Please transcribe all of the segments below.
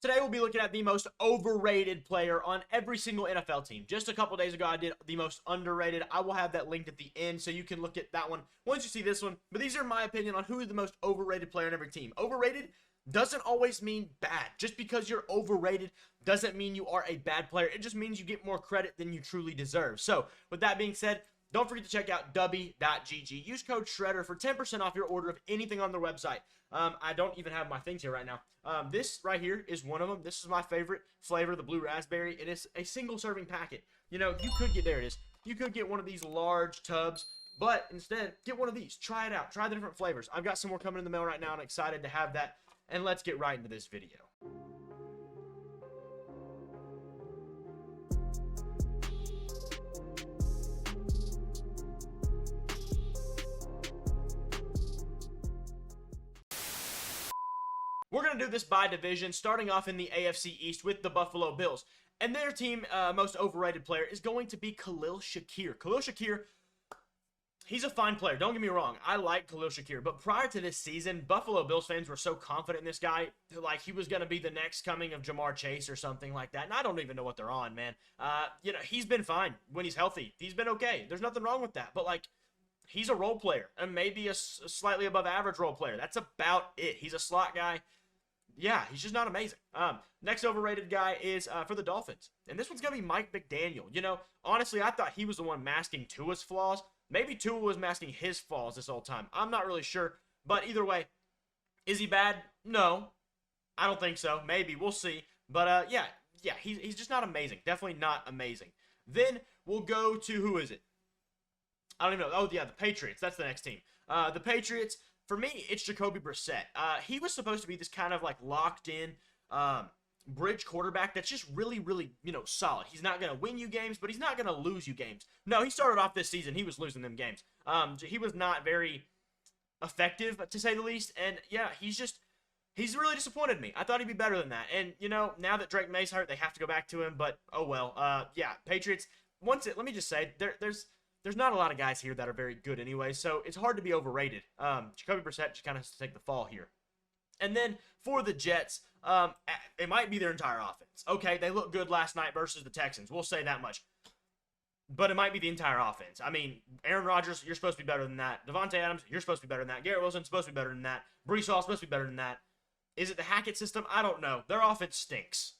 Today we'll be looking at the most overrated player on every single NFL team. Just a couple days ago I did the most underrated. I will have that linked at the end so you can look at that one once you see this one. But these are my opinion on who is the most overrated player on every team. Overrated doesn't always mean bad. Just because you're overrated doesn't mean you are a bad player. It just means you get more credit than you truly deserve. So with that being said, don't forget to check out DUBBY.gg. Use code SHREDDER for 10% off your order of anything on their website. I don't even have my things here right now. This right here is one of them. This is my favorite flavor, the blue raspberry. It is a single serving packet. You know, you could get, there it is. You could get one of these large tubs, but instead, get one of these. Try it out. Try the different flavors. I've got some more coming in the mail right now, and I'm excited to have that. And let's get right into this video. We're going to do this by division, starting off in the AFC East with the Buffalo Bills. And their team most overrated player is going to be Khalil Shakir. Khalil Shakir, he's a fine player. Don't get me wrong. I like Khalil Shakir. But prior to this season, Buffalo Bills fans were so confident in this guy, like he was going to be the next coming of Jamar Chase or something like that. And I don't even know what they're on, man. You know, he's been fine when he's healthy. He's been okay. There's nothing wrong with that. But, like, he's a role player and maybe a slightly above average role player. That's about it. He's a slot guy. Yeah, he's just not amazing. Next overrated guy is for the Dolphins. And this one's going to be Mike McDaniel. You know, honestly, I thought he was the one masking Tua's flaws. Maybe Tua was masking his flaws this whole time. I'm not really sure. But either way, is he bad? No. I don't think so. Maybe. We'll see. But, yeah, he's just not amazing. Definitely not amazing. Then we'll go to, who is it? I don't even know. Oh, yeah, the Patriots. That's the next team. The Patriots. For me, it's Jacoby Brissett. He was supposed to be this kind of like locked-in bridge quarterback that's just really, really, you know, solid. He's not going to win you games, but he's not going to lose you games. No, he started off this season. He was losing them games. He was not very effective, to say the least. And, yeah, he's really disappointed me. I thought he'd be better than that. And, you know, now that Drake May's hurt, they have to go back to him. But, oh, well. Yeah, Patriots, let me just say, there's not a lot of guys here that are very good anyway, so it's hard to be overrated. Jacoby Brissett just kind of has to take the fall here. And then for the Jets, it might be their entire offense. Okay, they looked good last night versus the Texans. We'll say that much. But it might be the entire offense. I mean, Aaron Rodgers, you're supposed to be better than that. Devontae Adams, you're supposed to be better than that. Garrett Wilson's supposed to be better than that. Breece Hall's supposed to be better than that. Is it the Hackett system? I don't know. Their offense stinks.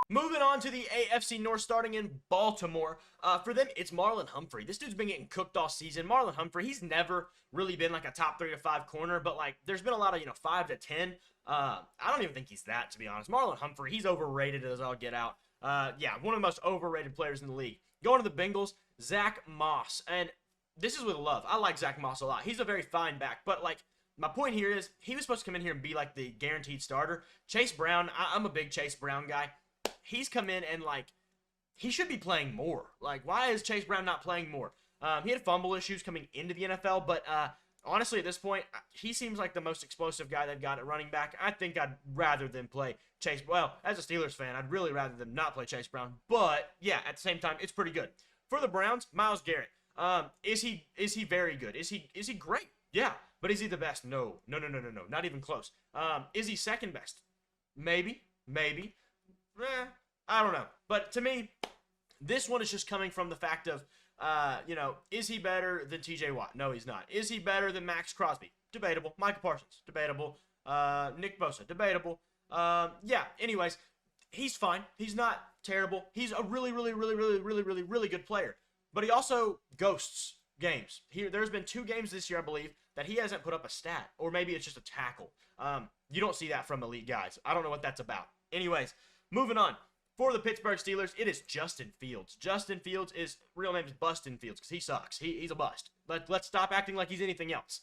Moving on to the AFC North, starting in Baltimore. For them, it's Marlon Humphrey. This dude's been getting cooked all season. Marlon Humphrey, he's never really been like a top 3 to 5 corner, but like there's been a lot of, 5 to 10. I don't even think he's that, to be honest. Marlon Humphrey, he's overrated as all get out. Yeah, one of the most overrated players in the league. Going to the Bengals, Zach Moss. And this is with love. I like Zach Moss a lot. He's a very fine back, but like, my point here is he was supposed to come in here and be like the guaranteed starter. Chase Brown, I'm a big Chase Brown guy. He's come in and, like, he should be playing more. Like, why is Chase Brown not playing more? He had fumble issues coming into the NFL, but honestly, at this point, he seems like the most explosive guy they've got at running back. I think I'd rather than play Chase. Well, as a Steelers fan, I'd really rather than not play Chase Brown. But, yeah, at the same time, it's pretty good. For the Browns, Myles Garrett. Is he very good? Is he great? Yeah. But is he the best? No. Not even close. Is he second best? Maybe. I don't know. But to me, this one is just coming from the fact of, is he better than TJ Watt? No, he's not. Is he better than Max Crosby? Debatable. Michael Parsons? Debatable. Nick Bosa? Debatable. Yeah, anyways, he's fine. He's not terrible. He's a really good player. But he also ghosts games. There's been 2 games this year, I believe, that he hasn't put up a stat. Or maybe it's just a tackle. You don't see that from elite guys. I don't know what that's about. Anyways, moving on. For the Pittsburgh Steelers, it is Justin Fields. Justin Fields, his real name is Bustin Fields because he sucks. He's a bust. Let's stop acting like he's anything else.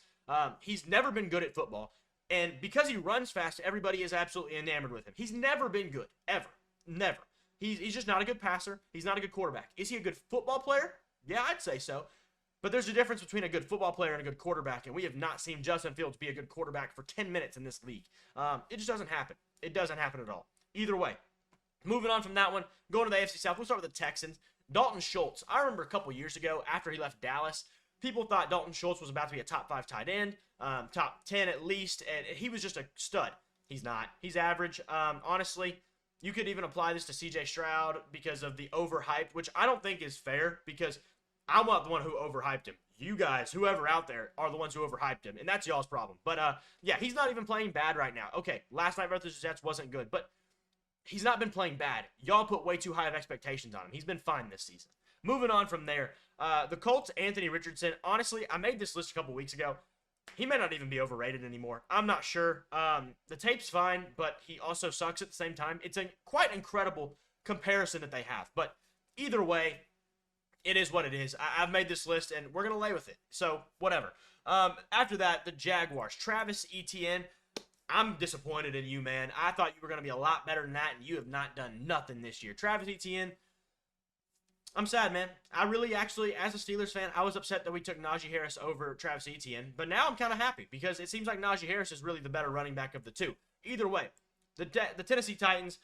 He's never been good at football. And because he runs fast, everybody is absolutely enamored with him. He's never been good. Ever. Never. He's just not a good passer. He's not a good quarterback. Is he a good football player? Yeah, I'd say so. But there's a difference between a good football player and a good quarterback, and we have not seen Justin Fields be a good quarterback for 10 minutes in this league. It just doesn't happen. It doesn't happen at all. Either way. Moving on from that one, going to the AFC South, we'll start with the Texans. Dalton Schultz. I remember a couple years ago, after he left Dallas, people thought Dalton Schultz was about to be a top 5 tight end, top 10 at least, and he was just a stud. He's not. He's average. Honestly, you could even apply this to CJ Stroud because of the overhyped, which I don't think is fair because I'm not the one who overhyped him. You guys, whoever out there, are the ones who overhyped him, and that's y'all's problem. But, yeah, he's not even playing bad right now. Okay, last night versus the Jets wasn't good, but he's not been playing bad. Y'all put way too high of expectations on him. He's been fine this season. Moving on from there, the Colts, Anthony Richardson. Honestly, I made this list a couple weeks ago. He may not even be overrated anymore. I'm not sure. The tape's fine, but he also sucks at the same time. It's a quite incredible comparison that they have. But either way, it is what it is. I've made this list, and we're going to lay with it. So, whatever. After that, the Jaguars. Travis Etienne. I'm disappointed in you, man. I thought you were going to be a lot better than that, and you have not done nothing this year. Travis Etienne, I'm sad, man. I really actually, as a Steelers fan, I was upset that we took Najee Harris over Travis Etienne, but now I'm kind of happy because it seems like Najee Harris is really the better running back of the two. Either way, the Tennessee Titans,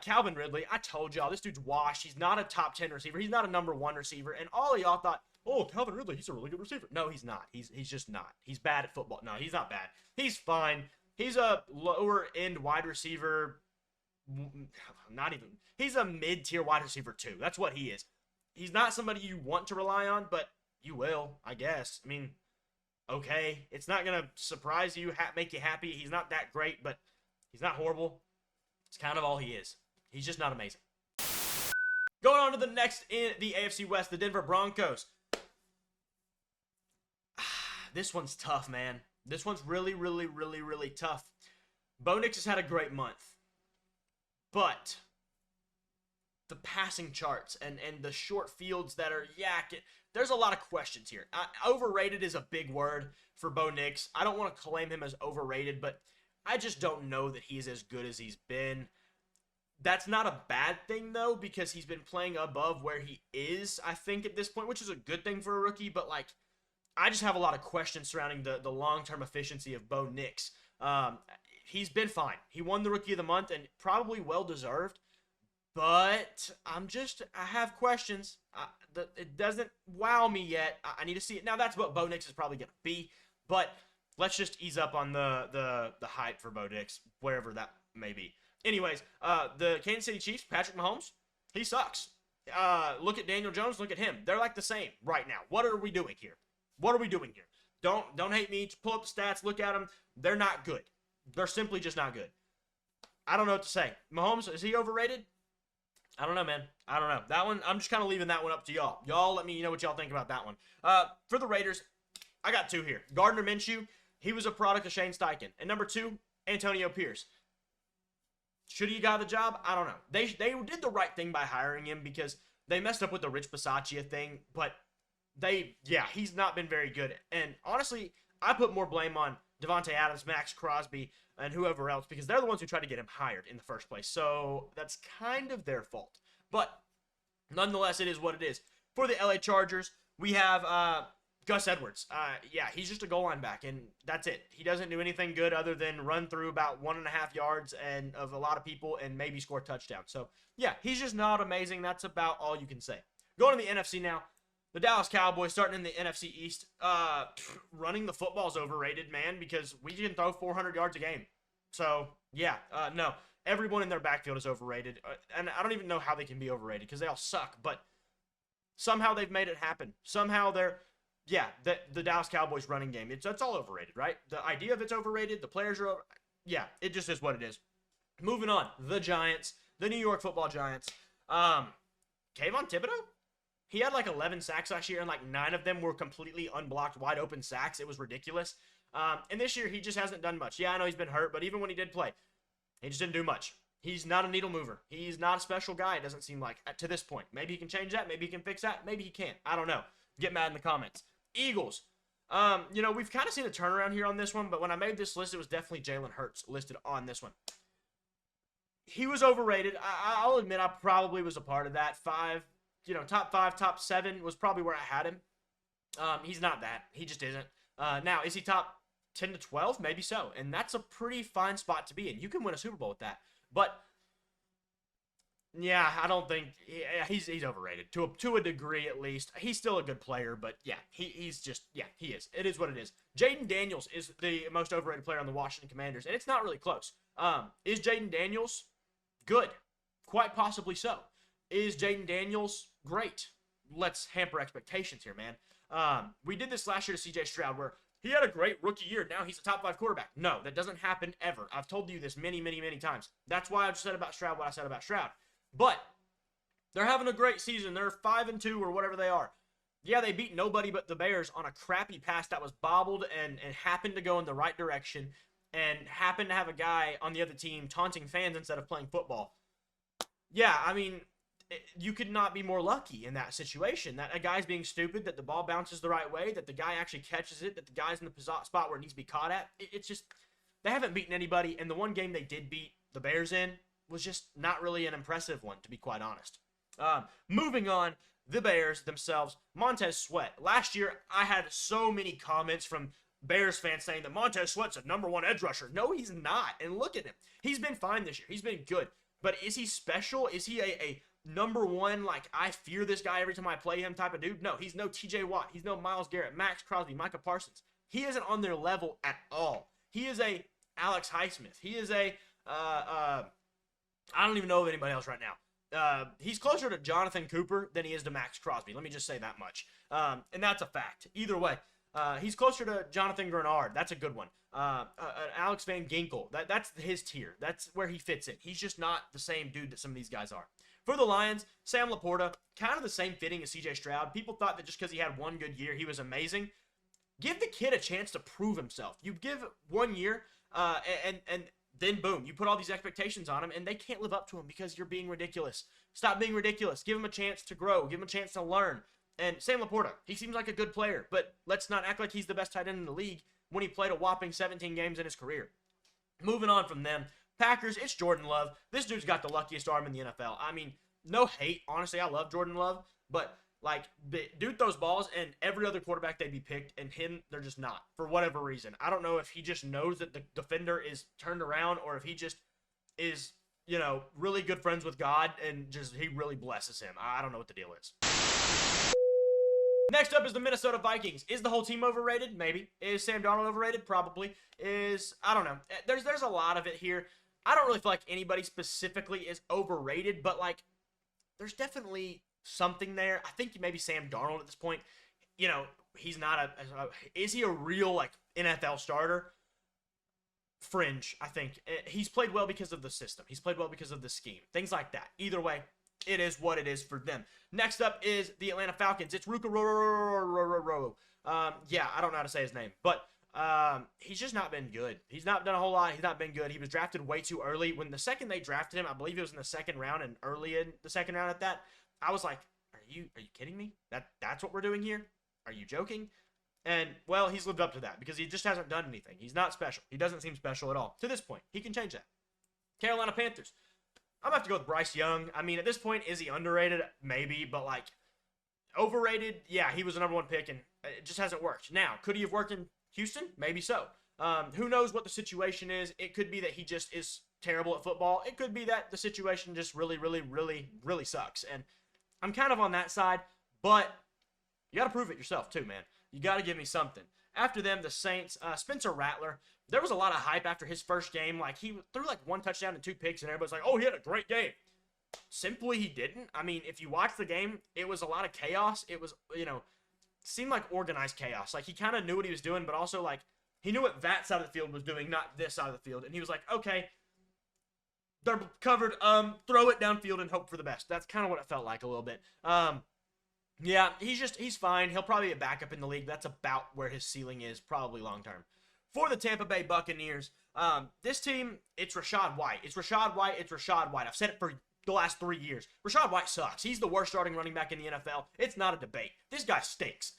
Calvin Ridley, I told y'all, this dude's washed. He's not a top 10 receiver. He's not a number 1 receiver, and all of y'all thought, oh, Calvin Ridley, he's a really good receiver. No, he's not. He's just not. He's bad at football. No, he's not bad. He's fine. He's a lower-end wide receiver. Not even. He's a mid-tier wide receiver, too. That's what he is. He's not somebody you want to rely on, but you will, I guess. I mean, okay. It's not going to surprise you, make you happy. He's not that great, but he's not horrible. It's kind of all he is. He's just not amazing. Going on to the next in the AFC West, the Denver Broncos. This one's tough, man. This one's really, really, really, really tough. Bo Nix has had a great month. But the passing charts and the short fields that are yakking, there's a lot of questions here. Overrated is a big word for Bo Nix. I don't want to claim him as overrated, but I just don't know that he's as good as he's been. That's not a bad thing, though, because he's been playing above where he is, I think, at this point, which is a good thing for a rookie, but, like, I just have a lot of questions surrounding the long-term efficiency of Bo Nix. He's been fine. He won the Rookie of the Month and probably well-deserved, but I have questions. It doesn't wow me yet. I need to see it. Now, that's what Bo Nix is probably going to be, but let's just ease up on the hype for Bo Nix, wherever that may be. Anyways, the Kansas City Chiefs, Patrick Mahomes, he sucks. Look at Daniel Jones. Look at him. They're like the same right now. What are we doing here? What are we doing here? Don't hate me. Just pull up the stats. Look at them. They're not good. They're simply just not good. I don't know what to say. Mahomes, is he overrated? I don't know, man. I don't know. That one, I'm just kind of leaving that one up to y'all. Y'all let me know what y'all think about that one. For the Raiders, I got 2 here. Gardner Minshew, he was a product of Shane Steichen. And number 2, Antonio Pierce. Should he got the job? I don't know. They did the right thing by hiring him because they messed up with the Rich Bisaccia thing, but he's not been very good. And honestly, I put more blame on Devontae Adams, Max Crosby, and whoever else because they're the ones who tried to get him hired in the first place. So that's kind of their fault. But nonetheless, it is what it is. For the LA Chargers, we have Gus Edwards. He's just a goal line back, and that's it. He doesn't do anything good other than run through about 1.5 yards and of a lot of people and maybe score a touchdown. So, yeah, he's just not amazing. That's about all you can say. Going to the NFC now. The Dallas Cowboys starting in the NFC East. Running the football is overrated, man, because we can throw 400 yards a game. So, no. Everyone in their backfield is overrated. And I don't even know how they can be overrated because they all suck. But somehow they've made it happen. Somehow the Dallas Cowboys running game, it's all overrated, right? The idea of it's overrated. The players are it just is what it is. Moving on. The Giants. The New York Football Giants. Kayvon Thibodeau? He had like 11 sacks last year, and like 9 of them were completely unblocked, wide open sacks. It was ridiculous. And this year, he just hasn't done much. Yeah, I know he's been hurt, but even when he did play, he just didn't do much. He's not a needle mover. He's not a special guy, it doesn't seem like, to this point. Maybe he can change that. Maybe he can fix that. Maybe he can't. I don't know. Get mad in the comments. Eagles. We've kind of seen a turnaround here on this one, but when I made this list, it was definitely Jalen Hurts listed on this one. He was overrated. I'll admit I probably was a part of that. Top 5, top 7 was probably where I had him. He's not that. He just isn't. Now, is he top 10 to 12? Maybe so. And that's a pretty fine spot to be in. You can win a Super Bowl with that. But, yeah, I don't think he's overrated to a degree at least. He's still a good player, but, he is. It is what it is. Jaden Daniels is the most overrated player on the Washington Commanders, and it's not really close. Is Jaden Daniels good? Quite possibly so. Is Jaden Daniels great? Let's hamper expectations here, man. We did this last year to CJ Stroud where he had a great rookie year. Now he's a top 5 quarterback. No, that doesn't happen ever. I've told you this many, many, many times. That's why I just said about Stroud what I said about Stroud. But they're having a great season. They're 5-2 or whatever they are. Yeah, they beat nobody but the Bears on a crappy pass that was bobbled and happened to go in the right direction and happened to have a guy on the other team taunting fans instead of playing football. Yeah, I mean, you could not be more lucky in that situation. That a guy's being stupid, that the ball bounces the right way, that the guy actually catches it, that the guy's in the spot where it needs to be caught at. It's just, they haven't beaten anybody, and the one game they did beat the Bears in was just not really an impressive one, to be quite honest. Moving on, the Bears themselves, Montez Sweat. Last year, I had so many comments from Bears fans saying that Montez Sweat's a #1 edge rusher. No, he's not, and look at him. He's been fine this year. He's been good. But is he special? Is he a #1, like, I fear this guy every time I play him type of dude? No, he's no TJ Watt. He's no Myles Garrett, Max Crosby, Micah Parsons. He isn't on their level at all. He is a Alex Highsmith. He is a, I don't even know of anybody else right now. He's closer to Jonathan Cooper than he is to Max Crosby. Let me just say that much. And that's a fact. Either way, he's closer to Jonathan Grenard. That's a good one. Alex Van Ginkel. That's his tier. That's where he fits in. He's just not the same dude that some of these guys are. For the Lions, Sam Laporta, kind of the same fitting as CJ Stroud. People thought that just because he had one good year, he was amazing. Give the kid a chance to prove himself. You give 1 year, and then boom, you put all these expectations on him, and they can't live up to him because you're being ridiculous. Stop being ridiculous. Give him a chance to grow. Give him a chance to learn. And Sam Laporta, he seems like a good player, but let's not act like he's the best tight end in the league when he played a whopping 17 games in his career. Moving on from them, Packers, it's Jordan Love. This dude's got the luckiest arm in the NFL. I mean, no hate. Honestly, I love Jordan Love, but like, dude throws balls, and every other quarterback they'd be picked, and him, they're just not, for whatever reason. I don't know if he just knows that the defender is turned around, or if he just is, you know, really good friends with God, and just he really blesses him. I don't know what the deal is. Next up is the Minnesota Vikings. Is the whole team overrated? Maybe. Is Sam Darnold overrated? Probably. I don't know. There's a lot of it here. I don't really feel like anybody specifically is overrated, but like, there's definitely something there. I think maybe Sam Darnold at this point, you know, he's not is he a real, like, NFL starter? Fringe, I think. He's played well because of the system. He's played well because of the scheme. Things like that. Either way, it is what it is for them. Next up is the Atlanta Falcons. It's Ruka Roro. Yeah, I don't know how to say his name, but he's just not been good. He's not done a whole lot. He's not been good. He was drafted way too early. When the second they drafted him, I believe it was in the second round, and early in the second round at that, I was like, are you kidding me? That's what we're doing here? Are you joking? And, well, he's lived up to that because he just hasn't done anything. He's not special. He doesn't seem special at all. To this point, he can change that. Carolina Panthers. I'm going to have to go with Bryce Young. I mean, at this point, is he underrated? Maybe, but, like, overrated? Yeah, he was the #1 pick, and it just hasn't worked. Now, could he have worked in Houston? Maybe so. Who knows what the situation is? It could be that he just is terrible at football. It could be that the situation just really, really, really, really sucks. And I'm kind of on that side, but you got to prove it yourself too, man. You got to give me something. After them, the Saints, Spencer Rattler. There was a lot of hype after his first game. Like, he threw like 1 touchdown and 2 picks, and everybody's like, oh, he had a great game. Simply, he didn't. I mean, if you watch the game, it was a lot of chaos. It was, you know, seemed like organized chaos. Like, he kind of knew what he was doing, but also, like, he knew what that side of the field was doing, not this side of the field. And he was like, okay, they're covered. Throw it downfield and hope for the best. That's kind of what it felt like a little bit. Yeah, he's fine. He'll probably be a backup in the league. That's about where his ceiling is, probably long term. For the Tampa Bay Buccaneers, this team, it's Rachaad White. It's Rachaad White. It's Rachaad White. I've said it for the last 3 years. Rachaad White sucks. He's the worst starting running back in the NFL. It's not a debate. This guy stinks.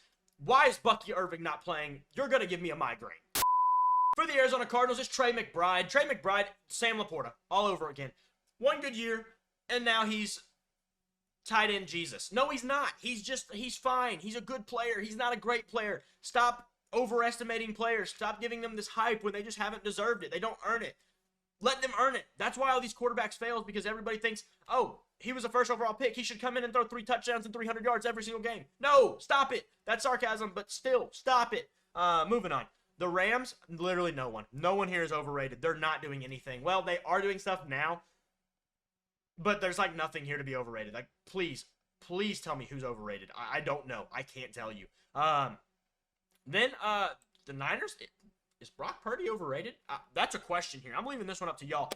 Why is Bucky Irving not playing? You're going to give me a migraine. For the Arizona Cardinals, it's Trey McBride. Trey McBride, Sam Laporta, all over again. 1 good year, and now he's tight end Jesus. No, he's not. He's fine. He's a good player. He's not a great player. Stop overestimating players. Stop giving them this hype when they just haven't deserved it. They don't earn it. Let them earn it. That's why all these quarterbacks fail, because everybody thinks, oh, he was a first overall pick. He should come in and throw 3 touchdowns and 300 yards every single game. No, stop it. That's sarcasm, but still, stop it. Moving on. The Rams, literally no one. No one here is overrated. They're not doing anything. Well, they are doing stuff now, but there's like nothing here to be overrated. Like, please tell me who's overrated. I don't know. I can't tell you. Then the Niners, is Brock Purdy overrated? That's a question here. I'm leaving this one up to y'all.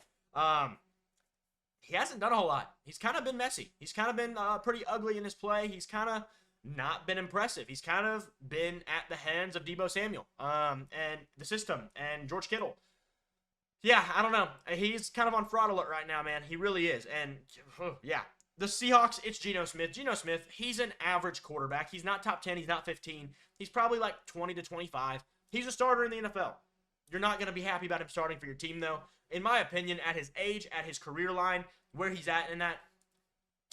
He hasn't done a whole lot. He's kind of been messy. He's kind of been pretty ugly in his play. He's kind of not been impressive. He's kind of been at the hands of Deebo Samuel and the system and George Kittle. Yeah, I don't know. He's kind of on fraud alert right now, man. He really is. And, yeah. The Seahawks, it's Geno Smith. Geno Smith, he's an average quarterback. He's not top 10. He's not 15. He's probably like 20 to 25. He's a starter in the NFL. You're not going to be happy about him starting for your team, though. In my opinion, at his age, at his career line, where he's at in that,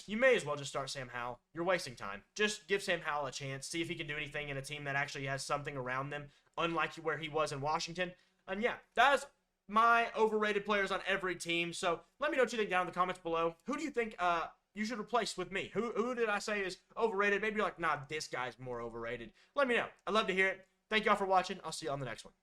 you may as well just start Sam Howell. You're wasting time. Just give Sam Howell a chance. See if he can do anything in a team that actually has something around them, unlike where he was in Washington. And yeah, that's my overrated players on every team. So let me know what you think down in the comments below. Who do you think you should replace with me? Who did I say is overrated? Maybe you're like, nah, this guy's more overrated. Let me know. I'd love to hear it. Thank y'all for watching. I'll see you on the next one.